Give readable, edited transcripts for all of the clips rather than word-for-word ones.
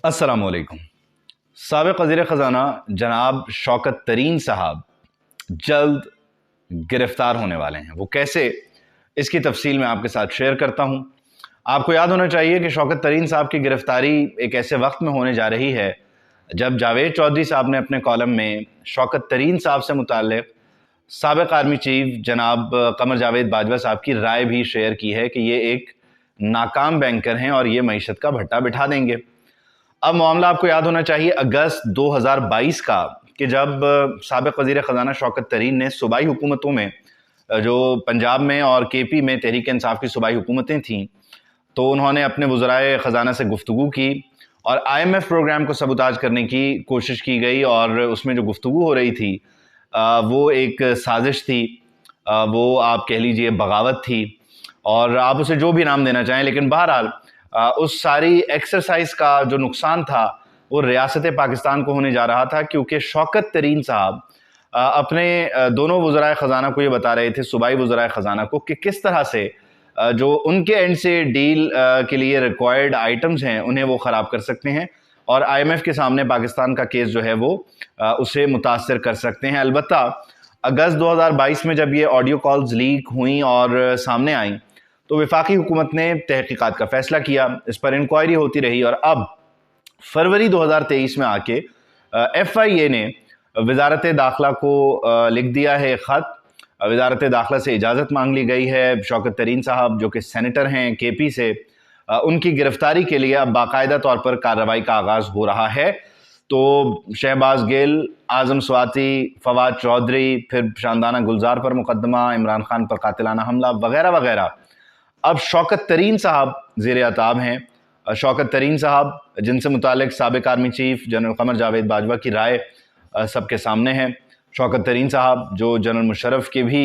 अस्सलामुअलैकुम। साबिक़ वज़ीर ख़ज़ाना जनाब शौकत तरीन साहब जल्द गिरफ़्तार होने वाले हैं। वो कैसे, इसकी तफ़सील मैं आपके साथ शेयर करता हूँ। आपको याद होना चाहिए कि शौकत तरीन साहब की गिरफ़्तारी एक ऐसे वक्त में होने जा रही है जब जावेद चौधरी साहब ने अपने कॉलम में शौकत तरीन साहब से मुताल्लिक़ साबिक़ आर्मी चीफ़ जनाब कमर जावेद बाजवा साहब की राय भी शेयर की है कि ये एक नाकाम बैंकर हैं और ये मईशत का भट्टा बिठा देंगे। अब मामला आपको याद होना चाहिए अगस्त 2022 का, कि जब साबिक़ वज़ीर ख़ज़ाना शौकत तरीन ने सूबाई हुकूमतों में, जो पंजाब में और केपी में तहरीक इंसाफ की सूबाई हुकूमतें थीं, तो उन्होंने अपने वज़राए ख़ज़ाना से गुफ्तगू की और IMF प्रोग्राम को सबूताज करने की कोशिश की गई। और उसमें जो गुफ्तगू हो रही थी वो एक साजिश थी, वो आप कह लीजिए बगावत थी, और आप उसे जो भी नाम देना चाहें, लेकिन बहरहाल उस सारी एक्सरसाइज का जो नुकसान था वो रियासत पाकिस्तान को होने जा रहा था, क्योंकि शौकत तरीन साहब अपने दोनों वज़राए ख़ज़ाना को ये बता रहे थे, सूबाई वज़राए ख़ज़ाना को, कि किस तरह से जो उनके एंड से डील के लिए रिक्वायर्ड आइटम्स हैं उन्हें वो ख़राब कर सकते हैं और IMF के सामने पाकिस्तान का केस जो है वो उसे मुतासर कर सकते हैं। अलबत्ता अगस्त 2022 में जब ये ऑडियो कॉल्स लीक हुई और सामने आई तो वफाकी हुकूमत ने तहकीकात का फ़ैसला किया, इस पर इंक्वायरी होती रही और अब फरवरी 2023 में आके FIA ने वजारत दाखिला को लिख दिया है ख़त। वजारत दाखिला से इजाज़त मांग ली गई है। शौकत तरीन साहब जो कि सेनेटर हैं KP से, उनकी गिरफ़्तारी के लिए अब बाकायदा तौर पर कार्रवाई का आगाज़ हो रहा है। तो शहबाज गिल, आज़म स्वाति, फवाद चौधरी, फिर शानदाना गुलजार पर मुकदमा, इमरान खान पर कातिलाना हमला वगैरह वगैरह, अब शौकत तरीन साहब ज़ेर अताब हैं। शौकत तरीन साहब जिनसे मुतालिक साबिक़ army chief general Qamar Javed Bajwa की राय सबके सामने है। शौकत तरीन साहब जो जनरल मुशर्रफ के भी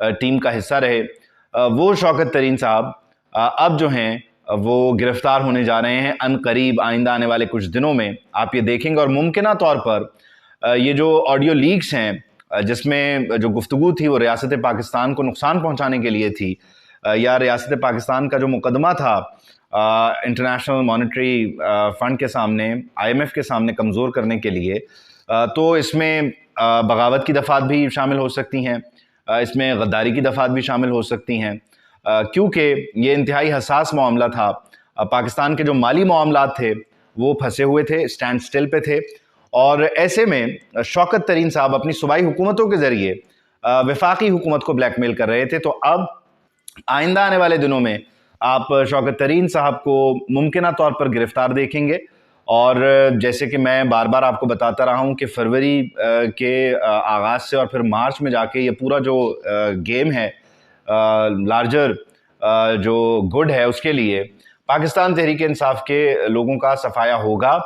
टीम का हिस्सा रहे, वो शौकत तरीन साहब अब जो हैं वो गिरफ़्तार होने जा रहे हैं अनकरीब, आइंदा आने वाले कुछ दिनों में आप ये देखेंगे। और मुमकिना तौर पर ये जो ऑडियो लीक्स हैं जिसमें जो गुफ्तगू थी वो रियासत पाकिस्तान को नुकसान पहुँचाने के लिए थी, या रियासत पाकिस्तान का जो मुकदमा था इंटरनेशनल मॉनेटरी फ़ंड के सामने, IMF के सामने कमज़ोर करने के लिए, तो इसमें बगावत की दफ़ात भी शामिल हो सकती हैं, इसमें गद्दारी की दफ़ात भी शामिल हो सकती हैं, क्योंकि ये इंतहाई हसास मामला था। पाकिस्तान के जो माली मामलात थे वो फंसे हुए थे, स्टैंड स्टिल पे थे, और ऐसे में शौकत तरीन साहब अपनी सूबाई हुकूमतों के ज़रिए वफाकी हुकूमत को ब्लैकमेल कर रहे थे। तो अब आइंदा आने वाले दिनों में आप शौकत तरीन साहब को मुमकिना तौर पर गिरफ़्तार देखेंगे। और जैसे कि मैं बार बार आपको बताता रहा हूँ कि फरवरी के आगाज़ से और फिर मार्च में जाके ये पूरा जो गेम है लार्जर जो गुड है उसके लिए पाकिस्तान तहरीक इंसाफ के लोगों का सफाया होगा।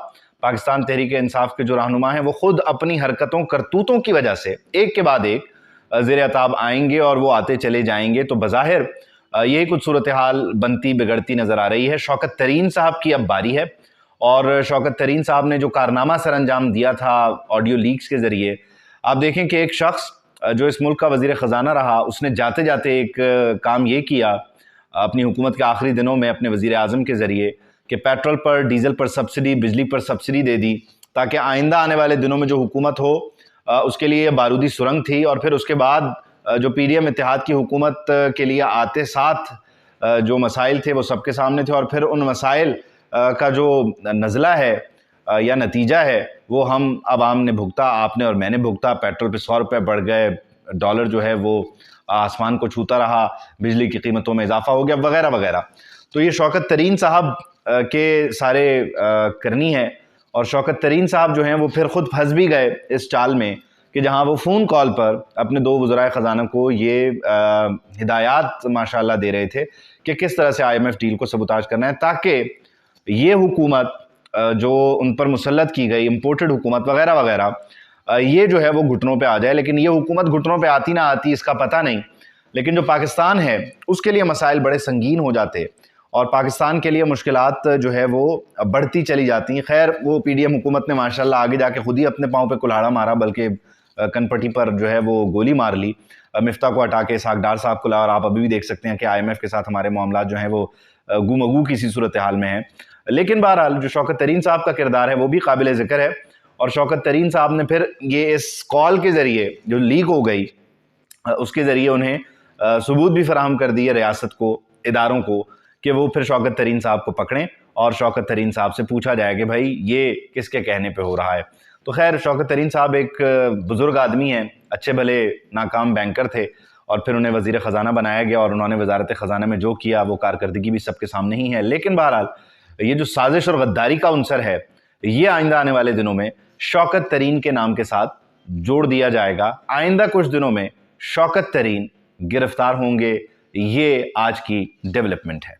पाकिस्तान तहरीक इंसाफ के जो रहनुमा हैं वो ख़ुद अपनी हरकतों करतूतों की वजह से एक के बाद एक ज़ेर अताब आएंगे और वो आते चले जाएंगे। तो बज़ाहिर यही कुछ सूरत हाल बनती बिगड़ती नज़र आ रही है। शौकत तरीन साहब की अब बारी है और शौकत तरीन साहब ने जो कारनामा सर अंजाम दिया था ऑडियो लीक्स के ज़रिए, आप देखें कि एक शख्स जो इस मुल्क का वज़ीर ख़ज़ाना रहा, उसने जाते जाते एक काम ये किया अपनी हुकूमत के आखिरी दिनों में अपने वज़ीर आज़म के ज़रिए कि पेट्रोल पर, डीज़ल पर सब्सिडी, बिजली पर सब्सिडी दे दी, ताकि आइंदा आने वाले दिनों में जो हुकूमत हो उसके लिए ये बारूदी सुरंग थी। और फिर उसके बाद जो PDM इत्तेहाद की हुकूमत के लिए आते साथ जो मसाइल थे वो सबके सामने थे, और फिर उन मसाइल का जो नज़ला है या नतीजा है वो हम आवाम ने भुगता, आपने और मैंने भुगता। पेट्रोल पे 100 रुपये बढ़ गए, डॉलर जो है वो आसमान को छूता रहा, बिजली की कीमतों में इजाफा हो गया वगैरह वगैरह। तो ये शौकत तरीन साहब के सारे करनी है। और शौकत तरीन साहब जो हैं वो फिर ख़ुद फंस भी गए इस चाल में कि जहां वो फ़ोन कॉल पर अपने दो वज़राए ख़ज़ाना को ये हिदायत माशाअल्लाह दे रहे थे कि किस तरह से IMF डील को सबूताज करना है, ताकि ये हुकूमत जो उन पर मुसल्लत की गई, इम्पोर्टेड हुकूमत वगैरह वगैरह, ये जो है वो घुटनों पे आ जाए। लेकिन ये हुकूमत घुटनों पे आती ना आती इसका पता नहीं, लेकिन जो पाकिस्तान है उसके लिए मसाइल बड़े संगीन हो जाते और पाकिस्तान के लिए मुश्किलात जो है वो बढ़ती चली जाती हैं। खैर वो PDM हुकूमत ने माशाल्लाह आगे जाके खुद ही अपने पाँव पे कुल्हाड़ा मारा, बल्कि कनपट्टी पर जो है वो गोली मार ली। मिफ्ता को हटा के इसहाक डार साहब को ला, और आप अभी भी देख सकते हैं कि IMF के साथ हमारे मामला जो हैं वो गुमगू किसी सूरत हाल में हैं। لیکن بہرحال جو شوکت ترین صاحب کا کردار ہے وہ بھی قابل ذکر ہے، اور شوکت ترین صاحب نے پھر یہ اس کال کے ذریعے جو لیک ہو گئی اس کے ذریعے انہیں ثبوت بھی فراہم کر دیے ریاست کو، اداروں کو، کہ وہ پھر شوکت ترین صاحب کو پکڑیں اور شوکت ترین صاحب سے پوچھا جائے کہ بھائی یہ کس کے کہنے پہ ہو رہا ہے۔ تو خیر شوکت ترین صاحب ایک بزرگ آدمی ہیں، اچھے بھلے ناکام بینکر تھے، اور پھر انہیں وزیر خزانہ بنایا گیا، اور انہوں نے وزارت خزانہ میں جو کیا وہ کارکردگی بھی سب کے سامنے ہی ہے۔ لیکن بہرحال یہ جو سازش اور غداری کا عنصر ہے یہ آئندہ آنے والے دنوں میں شوکت ترین کے نام کے ساتھ جوڑ دیا جائے گا۔ آئندہ کچھ دنوں میں شوکت ترین گرفتار ہوں گے، یہ آج کی ڈیولپمنٹ ہے۔